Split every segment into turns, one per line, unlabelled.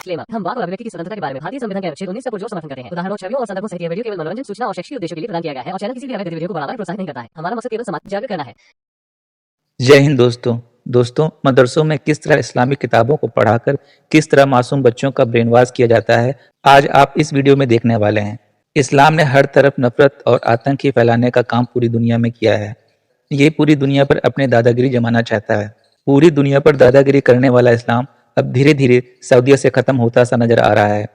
Disclaimer. हम वाक और अभिव्यक्ति की स्वतंत्रता के बारे में भारतीय संविधान के अनुच्छेद 19 का पुरजोर समर्थन करते हैं। उदाहरणों, छवियों और संदर्भों सहित यह वीडियो केवल मनोरंजन, सूचना और शैक्षिक उद्देश्यों के लिए प्रदान किया गया है और चैनल किसी भी अवैध गतिविधियों को बढ़ावा या प्रोत्साहित नहीं करता है। हमारा मकसद केवल समाज जागरूक करना है।
जय हिंद दोस्तों मदरसों में किस तरह इस्लामिक किताबों को पढ़ाकर किस तरह मासूम बच्चों का ब्रेन वॉश किया जाता है, आज आप इस वीडियो में देखने वाले हैं। इस्लाम ने हर तरफ नफरत और आतंक ही फैलाने का काम पूरी दुनिया में किया है। ये पूरी दुनिया पर अपने दादागिरी जमाना चाहता है। पूरी दुनिया पर दादागिरी करने वाला इस्लाम अब धीरे धीरे सऊदीया से खत्म होता सा नजर आ रहा है।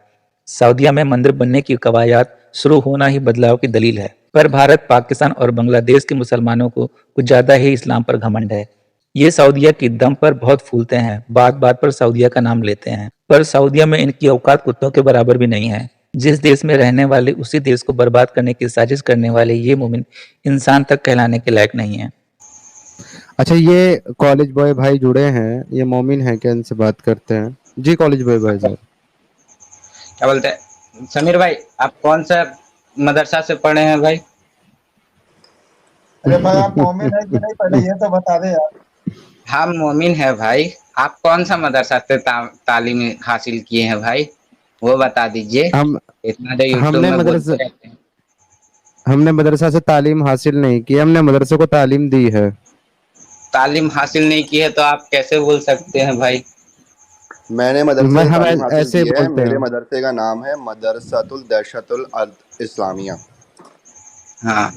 सऊदीया में मंदिर बनने की कवायद शुरू होना ही बदलाव की दलील है, पर भारत, पाकिस्तान और बांग्लादेश के मुसलमानों को कुछ ज्यादा ही इस्लाम पर घमंड है। ये सऊदीया की दम पर बहुत फूलते हैं, बात बात पर सऊदीया का नाम लेते हैं, पर सऊदीया में इनकी औकात कुत्तों के बराबर भी नहीं है। जिस देश में रहने वाले उसी देश को बर्बाद करने की साजिश करने वाले ये मोमिन इंसान तक कहलाने के लायक नहीं है।
अच्छा, ये कॉलेज बॉय भाई जुड़े हैं, ये मोमिन है क्या? इनसे बात करते हैं। जी कॉलेज बॉय भाई साहब,
क्या बोलते हैं समीर भाई, आप कौन सा मदरसा से पढ़े हैं भाई?
अरे भाई, आप मोमिन है कि नहीं पहले ये तो बता दे यार।
हम मोमिन है भाई। आप कौन सा मदरसा से तालीम हासिल किए हैं भाई, वो बता दीजिए।
हम
इतना जो यूट्यूब
हमने
में
मदरसा
बोलते रहते हैं।
हमने मदरसा से तालीम हासिल नहीं की, हमने मदरसे को तालीम दी है।
तालीम हासिल नहीं की है तो आप कैसे बोल सकते हैं भाई?
मैंने मदरसे
मैं
से
हम
तालीम हासिल
ऐसे
की है।
बोलते
मेरे
हैं।
मदरसे का नाम है मदरसतुल दहशतुल अर्द इस्लामिया।
हाँ,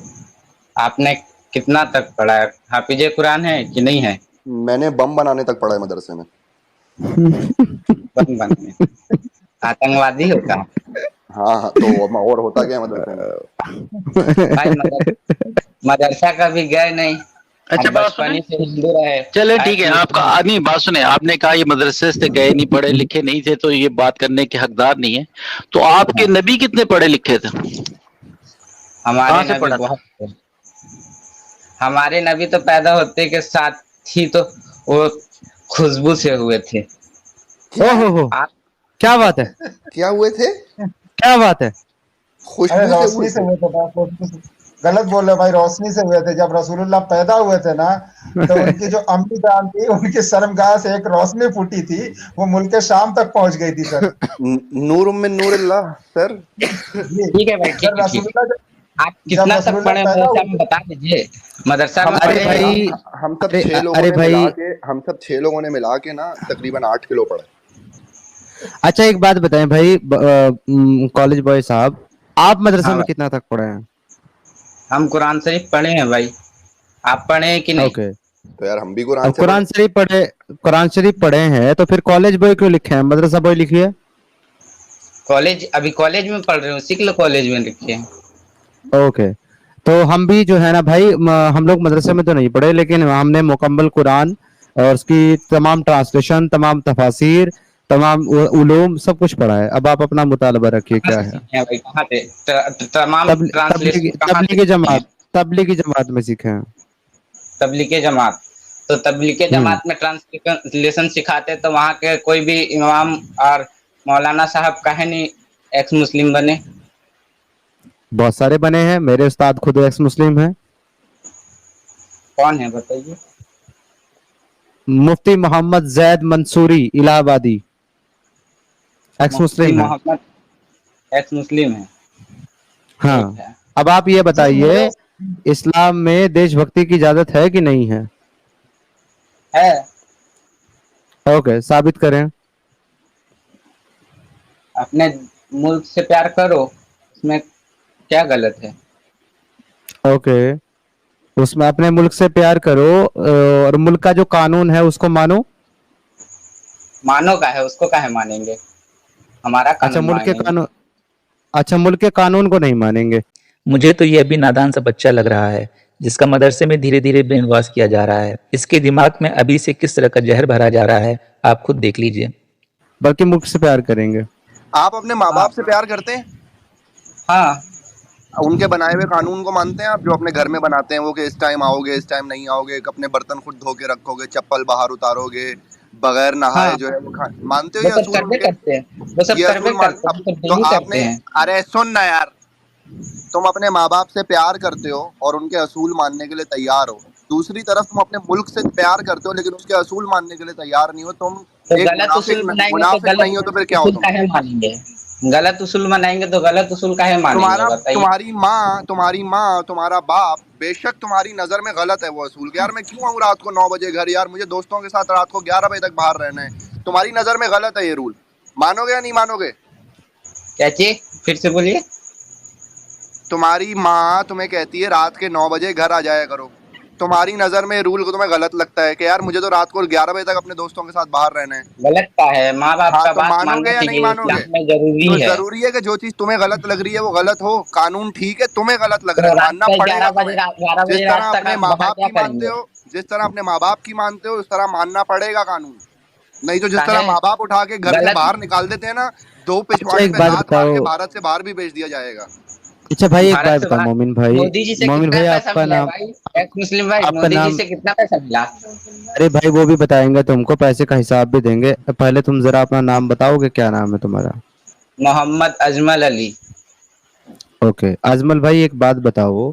आपने कितना तक पढ़ा है? हाफिजे कुरान है कि नहीं है?
मैंने बम बनाने तक पढ़ा है मदरसे में।
बम बनने आतंकवादी हो क्या?
हाँ, तो और होता क्या है मदरसे में?
भाई मदरसा कभी गए नहीं।
अच्छा, बात
बचपन
सुने।
से हिंदू रहे।
चले ठीक है, आपका आदमी बात सुने। आपने कहा ये मदरसे से गए नहीं, पढ़े लिखे नहीं थे, तो ये बात करने के हकदार नहीं है। तो आपके नबी कितने पढ़े लिखे थे?
हमारे
कहाँ से
नबी
पढ़ा था?
बहुत, हमारे नबी तो पैदा होते के साथ ही तो वो खुशबू से हुए थे।
ओहो,
आप
क्या बात है,
क्या हुए थे?
क्या बात है।
अरे
खुशबू से
रोशनी
हुए
से
थे।
हुए थे बाप, रोशनी से। गलत बोल रहे भाई, रोशनी से हुए थे। जब रसूलुल्लाह पैदा हुए थे ना, तो उनकी जो अम्मी जान थी, उनकी शर्मगाह से एक रोशनी फूटी थी, वो मुल्क शाम तक पहुंच गई थी सर।
नूर मिन नूरिल्लाह सर।
जी,
ठीक है भाई, ठीक
जब
है, ठीक है।
रसूलुल्लाह
आप कितना तक
रसूलुल्लाह
पढ़े
पैदा
मदरसा
हुए
में
थे।
बता दीजिए। मदरसा में
अरे
पढ़े हैं?
भाई,
हम सब
अरे
6 लोगों
अरे
ने
भाई,
मिला के हम सब 6 लोगों ने मिला के ना तकरीबन 8 किलो पढ़े।
अच्छा एक बात बताएं भाई, कॉलेज बॉय साहब, आप मदरसे
हाँ
में
भाई,
कितना तक पढ़े हैं?
हम कुरान शरीफ पढ़े हैं भाई। आप पढ़े हैं कि नहीं?
ओके,
तो यार हम भी कुरान
अब
से पढ़े।
कुरान शरीफ पढ़े हैं, तो फिर कॉलेज बॉय क्यों लिखे हैं? मदरसा बॉय लिखिए।
कॉलेज, अभी कॉलेज में पढ़ रहे हो, उसी के लिए कॉलेज में लिखे हैं।
ओके, तो हम भी जो है ना भाई, हम लोग मदरसे में तो नहीं पढ़े, लेकिन हमने मुकम्मल कुरान और उसकी तमाम ट्रांसलेशन, तमाम तफासिर, तमाम उलूम सब कुछ पढ़ा है। अब आप अपना मुतालबा रखिए
कहाँ
क्या
से
है।
सीखे हैं भाई? कहाँ से तमाम
तबलीगी
ट्रांसलेशन कहाँ से
तबलीगी
सीखे हैं?
जमात तबलीगी जमात में सीखे हैं।
तबलीगे जमात। तो तबलीगे जमात में ट्रांसलेशन सिखाते, तो वहाँ के कोई भी इमाम और मौलाना साहब काहे नहीं एक्स मुस्लिम बने?
बहुत सारे बने हैं, मेरे उस्ताद खुद एक्स मुस्लिम हैं।
कौन है बताइए?
मुफ्ती मोहम्मद जैद मंसूरी इलाहाबादी एक्स
मुफ्ती
मुस्लिम है।
मोहम्मद एक्स मुस्लिम है।
हाँ,
ठीक है।
अब आप ये
जी,
बताइए, इस्लाम में देशभक्ति की इजाजत है कि नहीं है?
है।
ओके, साबित करें।
अपने मुल्क से प्यार करो, इसमें क्या गलत है?
ओके, उसमें अपने मुल्क से प्यार करो और मुल्क का जो कानून है उसको मानो।
मानो का है, उसको काहे मानेंगे? हमारा
अच्छा,
कानून मानेंगे।
अच्छा, मुल्क के कानून को नहीं मानेंगे।
मुझे तो यह भी नादान सा बच्चा लग रहा है जिसका मदरसे में धीरे धीरे ब्रेन वॉश किया जा रहा है। इसके दिमाग में अभी से किस तरह का जहर भरा जा रहा है, आप खुद देख लीजिए।
बल्कि मुल्क से प्यार करेंगे।
आप अपने माँ बाप से प्यार करते हैं?
हाँ,
उनके बनाए हुए कानून को मानते हैं आप, जो अपने घर में बनाते हैं वो, कि इस टाइम आओगे, इस टाइम नहीं आओगे, अपने बर्तन खुद धो के रखोगे, चप्पल बाहर उतारोगे, बगैर नहाए
हाँ,
जो है वो मानते हो
वो
ये
सब
असूल
करबे
उनके?
करते हैं, वो सब
ये
करबे
असूल मान
करते हैं,
अब
वो सब
तो
डेली करते
आपने,
हैं।
अरे सुन ना यार, तुम अपने माँ बाप से प्यार करते हो और उनके असूल मानने के लिए तैयार हो। दूसरी तरफ तुम अपने मुल्क से प्यार करते हो लेकिन उसके असूल मानने के लिए तैयार नहीं हो। तुम
तो
एक
गलत उसूल बनाएंगे तो
मुनाफिक
गलत
नहीं हो तो फिर क्या हो
उसूल
तुम?
काहे मानेंगे? गलत उसूल बनाएंगे तो गलत उसूल काहे मानेंगे,
तुम्हारा
बताइए।
तुम्हारी माँ तुम्हारा बाप बेशक तुम्हारी नजर में गलत है वो असूल कि यार मैं क्यों आऊँ रात को 9 बजे घर, यार मुझे दोस्तों के साथ रात को 11 बजे तक बाहर रहना है, तुम्हारी नजर में गलत है ये रूल, मानोगे या नहीं मानोगे?
क्या चीज, फिर से बोलिए।
तुम्हारी माँ तुम्हें कहती है रात के 9 बजे घर आ जाया करो, तुम्हारी नजर में रूल को तुम्हें गलत लगता है कि यार मुझे तो रात को 11 बजे तक अपने दोस्तों के साथ बाहर रहना है।
गलत का है, माँ बाप
हाँ
का
तो
बात
मानोगे
मानना
या नहीं
चाहिए,
मानोगे?
इस्लाम में जरूरी
तो
है।
जरूरी है कि जो चीज तुम्हें गलत लग रही है वो गलत हो, कानून ठीक है, तुम्हें गलत लग
तो
रहा है,
रात
मानना
को
पड़ेगा
11 बजे
तुम्हें।
12
जिस
बजे
तरह
रात तक
अपने
आप
माँ
बाहर
बाप
क्या
की मानते
करेंगे?
हो, जिस तरह अपने माँ बाप की मानते हो उस तरह मानना पड़ेगा कानून, नहीं तो जिस तरह
काहे
माँ बाप उठा के घर से
गलत?
बाहर निकाल देते हैं ना, 2
अच्छा
पिछवाड़े
एक
पे
बात
लात मार के
बताओ,
भारत से बाहर भी भेज दिया जाएगा।
अच्छा भाई एक
भारत
बात
से
बताओ
बाहर मोदी जी से
मोमिन
कितना
भाई
पैसा
आपका
मिला है
नाम,
भाई? एक्स मुस्लिम भाई,
आपका
मोदी जी
नाम,
से कितना पैसा मिला?
अरे भाई वो भी बताएंगे तुमको, पैसे का हिसाब भी देंगे, पहले तुम जरा अपना नाम बताओगे, क्या नाम है तुम्हारा?
मोहम्मद अजमल अली।
ओके अजमल भाई एक बात बताओ,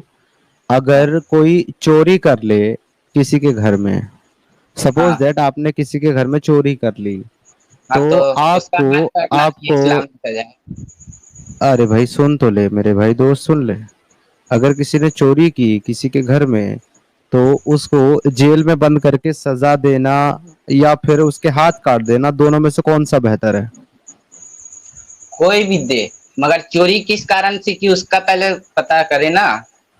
अगर कोई चोरी कर ले किसी के घर में, सपोज
हाँ
दैट आपने किसी के घर में चोरी कर ली,
हाँ,
तो
तो उसका
आपको
हाथ काटना चाहिए,
आपको
इस्लाम में सजा है।
अरे भाई सुन तो ले मेरे भाई दोस्त, सुन ले। अगर किसी ने चोरी की किसी के घर में, तो उसको जेल में बंद करके सजा देना या फिर उसके हाथ काट देना, दोनों में से कौन सा बेहतर है?
कोई भी दे, मगर चोरी किस कारण से की उसका पहले पता करे ना,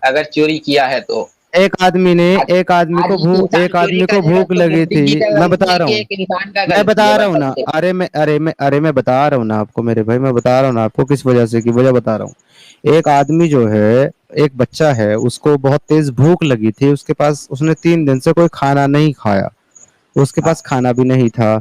अगर चोरी किया है तो।
एक आदमी ने
आज
एक आदमी
आज
को
एक
भूख
इंसान
एक
चोरी
आदमी को
करेगा
भूख
तो
लगी
मोदी
थी,
जी का
मैं
गलती
बता
है
रहा
कि
हूँ,
एक इंसान का
मैं
गलती है,
बता रहा हूँ ना,
बताइए।
अरे मैं बता रहा हूँ ना आपको मेरे भाई, मैं बता रहा हूँ ना आपको किस वजह से की वजह बता रहा हूँ। एक आदमी जो है, एक बच्चा है, उसको बहुत तेज भूख लगी थी, उसके पास, उसने 3 दिन से कोई खाना नहीं खाया, उसके
हाँ
पास खाना भी नहीं था,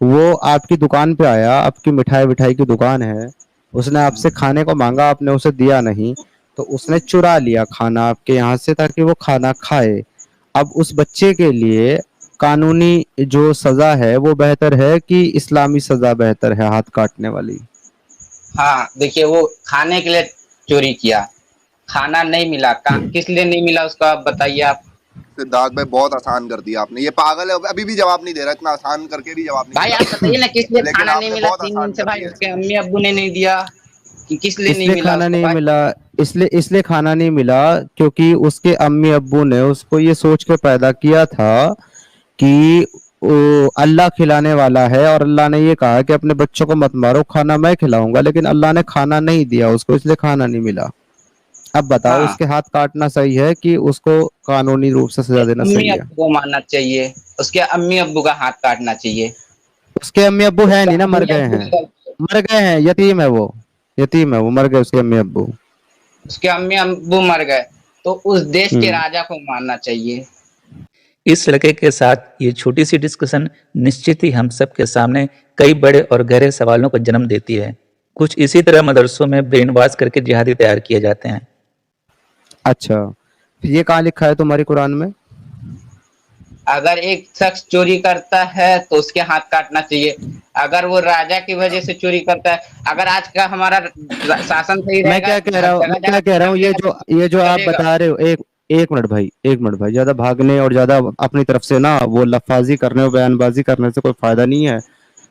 वो आपकी दुकान पे आया, आपकी मिठाई विठाई की दुकान है, उसने आपसे खाने को मांगा, आपने उसे दिया नहीं, तो उसने चुरा लिया खाना आपके यहाँ से ताकि वो खाना खाए। अब उस बच्चे के लिए कानूनी जो सजा है वो बेहतर है कि इस्लामी सजा बेहतर है, हाथ काटने वाली?
हाँ, देखिए वो खाने के लिए चोरी किया, खाना नहीं मिला, किस लिए नहीं मिला उसका आप बताइए आप।
सिद्धार्थ भाई बहुत आसान कर दिया आपने, ये पागल है, अभी भी जवाब नहीं दे रहा, इतना आसान करके भी जवाब नहीं
भाई
दे
आप बताइए ना किस लिए
रहा, लेकिन
खाना नहीं
आपने
मिला
बहुत
3 दिन
आसान
से
कर
भाई,
दिया
उसके अम्मी अब्बू ने नहीं दिया, कि किस लिए नहीं
इसलिए
मिला
खाना
उसको
नहीं
भाई?
मिला, इसलिए खाना नहीं मिला क्योंकि उसके अम्मी अब्बू ने उसको ये सोच के पैदा किया था कि अल्लाह खिलाने वाला है, और अल्लाह ने ये कहा कि अपने बच्चों को मत मारो, खाना मैं खिलाऊंगा, लेकिन अल्लाह ने खाना नहीं दिया उसको, इसलिए खाना नहीं मिला। अब बताओ
हाँ,
उसके हाथ काटना सही है कि उसको कानूनी रूप से
उसके
सजा देना
अम्मी
सही है?
अब्बू को मारना चाहिए, उसके अम्मी अब्बू का हाथ काटना चाहिए।
उसके अम्मी अब्बू है
उसका
नहीं ना, मर
अम्मी
गए
अब्बू
हैं,
का-
मर गए हैं, यतीम है वो, यतीम है वो, मर गए उसके अम्मी अब्बू।
उसके अम्मी अब्बू मर गए तो उस देश के
हम्म।
राजा को मारना चाहिए।
इस लड़के के साथ ये छोटी सी डिस्कशन निश्चित ही हम सब के सामने कई बड़े और गहरे सवालों को जन्म देती है। कुछ इसी तरह मदरसों में ब्रेन वॉश करके जिहादी तैयार किए जाते हैं।
अच्छा, फिर ये कहाँ लिखा है तुम्हारी कुरान में?
अगर एक शख्स चोरी करता है तो उसके हाथ काटना चाहिए, अगर वो राजा की वजह से चोरी करता है, अगर आज का हमारा शासन सही
मैं
रहेगा,
क्या कह रहा हूँ,
जगह
मैं क्या
जगह
कह रहा हूँ, ये जो आप
चलेगा।
बता रहे हो, एक एक मिनट भाई, एक मिनट भाई, ज्यादा भागने और ज्यादा अपनी तरफ से ना वो लफाजी करने और बयानबाजी करने से कोई फायदा नहीं है।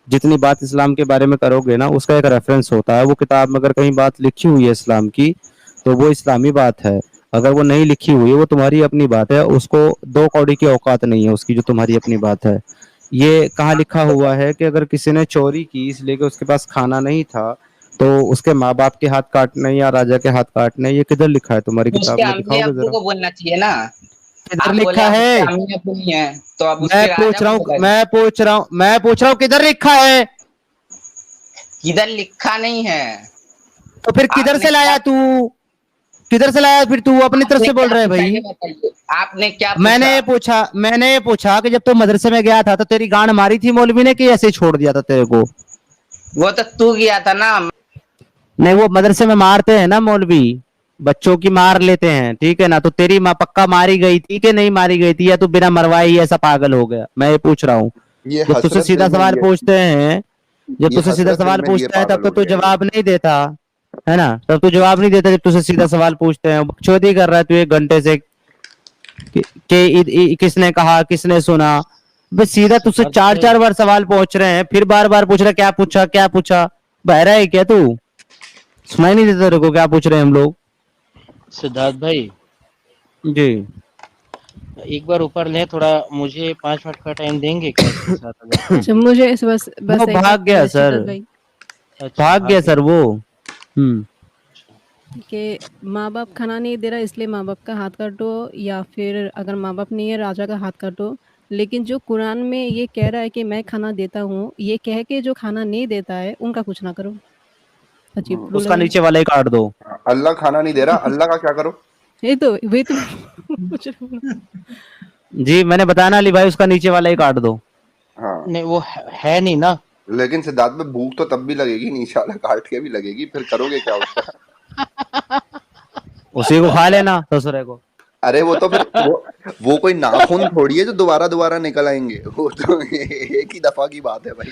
जितनी बात इस्लाम के बारे में करोगे ना, उसका एक रेफरेंस होता है, वो किताब में अगर कहीं बात लिखी हुई है इस्लाम की, तो वो इस्लामी बात है, अगर वो नहीं लिखी हुई है वो तुम्हारी अपनी बात है, उसको 2 कौड़ी की औकात नहीं है उसकी, जो तुम्हारी अपनी बात है। ये कहाँ लिखा हुआ है कि अगर किसी ने चोरी की इसलिए कि उसके पास खाना नहीं था, तो उसके माँ बाप के हाथ काटने या राजा के हाथ काटने? ये किधर लिखा है तुम्हारी
तो
किताब
उसके
में,
अम्मी
दिखाओगे
अब्बू
जरा?
को बोलना चाहिए ना।
किधर
आप बोले
लिखा
आप उसके
है?
अम्मी अब्बू नहीं है तो अब
मैं
उसके राजा
पूछ रहा
को
हूँ,
बोला,
मैं पूछ रहा हूँ किधर लिखा है?
किधर लिखा नहीं है।
तो फिर किधर
आपने
से
क्या
लाया तू? किधर से लाया फिर तू? अपनी तरफ
आपने
से बोल
क्या
रहा है
पूछा
भाई।
ये बताइए, आपने क्या पूछा?
मैंने ये पूछा कि जब तू मदरसे में गया था तो तेरी गांड मारी थी मौलवी ने कि ऐसे ही छोड़ दिया था तेरे को?
वो तो तू गया था ना।
नहीं, वो मदरसे में मारते हैं ना मौलवी, बच्चों की मार लेते हैं, ठीक है ना? तो तेरी माँ पक्का मारी गई थी कि नहीं मारी गई थी, या तू बिना मरवाई ऐसा पागल हो गया? मैं ये पूछ रहा हूँ।
ये
जब तुझसे
हसरत
सीधा
दिल में
सवाल पूछते हैं, जब
ये
तुझसे सीधा
हसरत दिल
सवाल
में ये
पूछता है तब
पागल
तो
हो
तू
गया ये।
जवाब नहीं देता है ना, तब तू जवाब नहीं देता जब तुझसे सीधा सवाल पूछते हैं, बकचोदी कर रहा है तू 1 घंटे से किसने कहा, किसने सुना, बस सीधा तुझसे
सिद्धार्थ
4 बार सवाल पूछ रहे हैं, फिर बार बार पूछ रहा क्या पूछा, बहरा है क्या तू? सुनाई नहीं देता तेरे को क्या पूछ रहे हैं हम लोग?
सिद्धार्थ भाई,
जी
एक बार ऊपर ले, थोड़ा मुझे 5 मिनट का टाइम देंगे क्या इसके साथ? अगर
अच्छा, मुझे इस बस
वो
एक
भाग गया
सिद्धार्थ
सर,
भाई,
अच्छा,
भाग गया सर वो।
कि माँ बाप खाना नहीं दे रहा इसलिए माँ बाप का हाथ काटो, या फिर अगर माँ बाप नहीं है राजा का हाथ काटो। लेकिन जो कुरान में ये कह रहा है कि मैं खाना देता हूँ, ये कह के जो खाना नहीं देता है उनका कुछ ना करो। अजीब रूल
उसका
है।
नीचे वाला ही काट दो।
अल्लाह खाना नहीं दे रहा, अल्लाह का क्या करो?
ये तो वही तो पूछ रही हूँ।
जी मैंने बताया ना अली भाई, उसका नीचे वाला ही काट दो।
हाँ
नहीं, वो है नहीं ना।
लेकिन सिद्धार्थ में भूख तो तब भी लगेगी, नीचे वाला काट के भी लगेगी, फिर करोगे क्या उसका?
उसी को खा लेना ससुरे को।
अरे वो तो फिर वो कोई नाखून थोड़ी है जो दोबारा दोबारा निकल आएंगे, वो तो एक ही दफा की बात है भाई।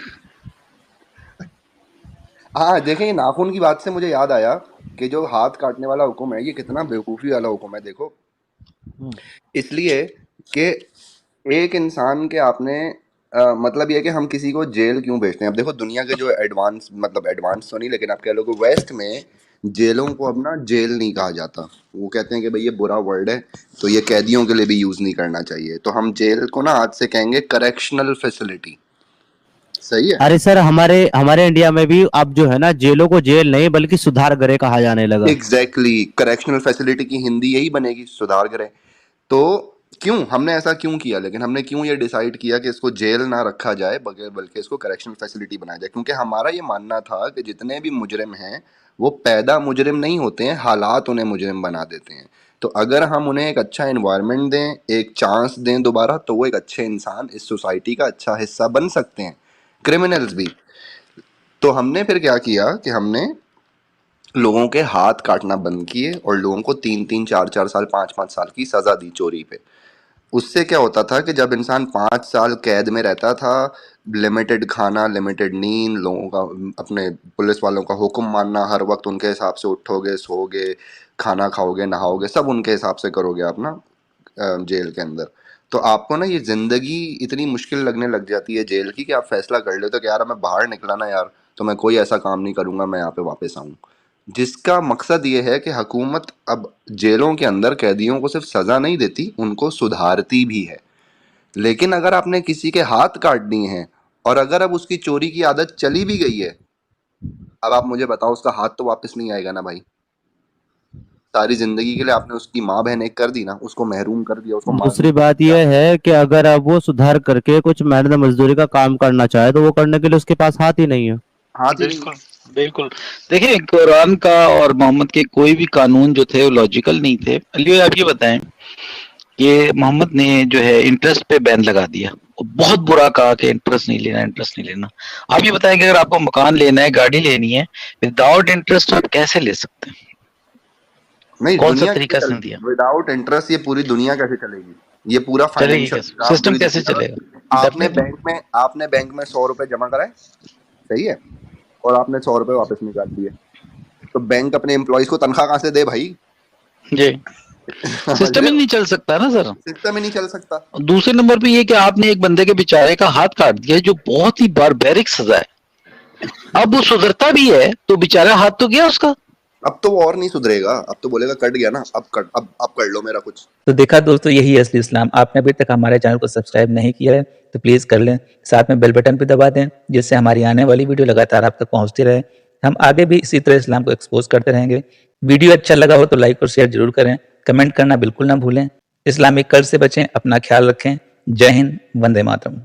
हाँ देखें, ये नाखून की बात से मुझे याद आया कि जो हाथ काटने वाला हुक्म है ये कितना बेवकूफ़ी वाला हुक्म है। देखो, इसलिए कि एक इंसान के आपने मतलब ये कि हम किसी को जेल क्यों भेजते हैं। अब देखो दुनिया के जो एडवांस, मतलब एडवांस तो नहीं लेकिन आप कह लो कि वेस्ट में जेलों को अब ना जेल नहीं कहा जाता। वो कहते हैं कि भाई ये बुरा वर्ड है, तो ये कैदियों के लिए भी यूज़ नहीं करना चाहिए। तो हम जेल को ना आज से कहेंगे करेक्शनल फैसिलिटी। सही है।
अरे सर हमारे इंडिया में भी अब जो है ना जेलों को जेल नहीं बल्कि सुधार गृह कहा जाने लगा।
एग्जैक्टली, करेक्शनल फैसिलिटी की हिंदी यही बनेगी, सुधार गृह। तो क्यों हमने ऐसा क्यों किया, लेकिन हमने क्यों ये डिसाइड किया कि इसको जेल ना रखा जाए बल्कि इसको करेक्शनल फैसिलिटी बनाया जाए? क्योंकि हमारा ये मानना था कि जितने भी मुजरिम हैं वो पैदा मुजरिम नहीं होते हैं, हालात उन्हें मुजरिम बना देते हैं। तो अगर हम उन्हें एक अच्छा एनवायरनमेंट दें, एक चांस दें दोबारा, तो वो एक अच्छे इंसान, इस सोसाइटी का अच्छा हिस्सा बन सकते हैं, क्रिमिनल्स भी। तो हमने फिर क्या किया कि हमने लोगों के हाथ काटना बंद किए और लोगों को 3-3, 4-4 साल, 5-5 साल की सज़ा दी चोरी पे। उससे क्या होता था कि जब इंसान 5 साल कैद में रहता था, लिमिटेड खाना, लिमिटेड नींद, लोगों का, अपने पुलिस वालों का हुक्म मानना, हर वक्त उनके हिसाब से उठोगे, सोओगे, खाना खाओगे, नहाओगे, सब उनके हिसाब से करोगे आप ना जेल के अंदर। तो आपको ना ये ज़िंदगी इतनी मुश्किल लगने लग जाती है जेल की कि आप फैसला कर लेते हो कि यार मैं बाहर निकला ना यार, तो मैं कोई ऐसा काम नहीं करूँगा, मैं यहाँ पे वापस आऊँ। जिसका मकसद ये है कि हुकूमत अब जेलों के अंदर कैदियों को सिर्फ सज़ा नहीं देती, उनको सुधारती भी है। लेकिन अगर आपने किसी के हाथ काट दिए हैं और अगर अब उसकी चोरी की आदत चली भी गई है, अब आप मुझे बताओ उसका हाथ तो वापस नहीं आएगा ना भाई। सारी जिंदगी के लिए आपने उसकी माँ बहन एक कर दी ना, उसको महरूम कर दिया, उसको मार
दूसरी
दिया।
बात यह है कि अगर अब वो सुधार करके कुछ मेहनत मजदूरी का काम करना चाहे तो वो करने के लिए उसके पास हाथ ही नहीं है।
हाथ ही नहीं।
बिल्कुल बिल्कुल। देखिए, कुरान का और मोहम्मद के कोई भी कानून जो थे वो लॉजिकल नहीं थे। अली आप ये बताएं कि मोहम्मद ने जो है इंटरेस्ट पे बैन लगा दिया, बहुत बुरा कहा कि इंटरेस्ट नहीं लेना, इंटरेस्ट नहीं लेना। आप ये बताएं कि अगर आपको मकान लेना है, गाड़ी लेनी है, विदाउट इंटरेस्ट आप कैसे ले सकते हैं?
नहीं,
कौन सा
दुनिया
तरीका से दिया?
विदाउट इंटरेस्ट ये पूरी दुनिया कैसे चलेगी? ये पूरा
चलेगी
फाइनेंशियल
कैसे? सिस्टम कैसे चलेगा?
आपने बैंक में 100 रुपए जमा कराए, सही है, और आपने 100 रुपए वापस निकाल दिए, तो बैंक अपने एम्प्लॉइज को तनख्वाह कहाँ से दे भाई?
जी, सिस्टम ही नहीं चल सकता ना सर।
सिस्टम ही नहीं चल सकता।
दूसरे नंबर पे ये कि आपने एक बंदे के बेचारे का हाथ काट दिया, जो बहुत ही बारबैरिक सजा है। अब वो सुधरता भी है तो बेचारा हाथ तो गया उसका।
अब तो वो और नहीं सुधरेगा, अब तो बोलेगा कट गया ना, अब कर लो मेरा कुछ।
तो देखा दोस्तों, यही है असली इस्लाम। आपने अभी तक हमारे चैनल को सब्सक्राइब नहीं किया है तो प्लीज़ कर लें, साथ में बेल बटन भी दबा दें, जिससे हमारी आने वाली वीडियो लगातार आप तक पहुंचती रहे। हम आगे भी इसी तरह इस्लाम को एक्सपोज करते रहेंगे। वीडियो अच्छा लगा हो तो लाइक और शेयर जरूर करें, कमेंट करना बिल्कुल ना भूलें। इस्लामिक कर्ज से बचें, अपना ख्याल रखें। जय हिंद, वंदे मातरम।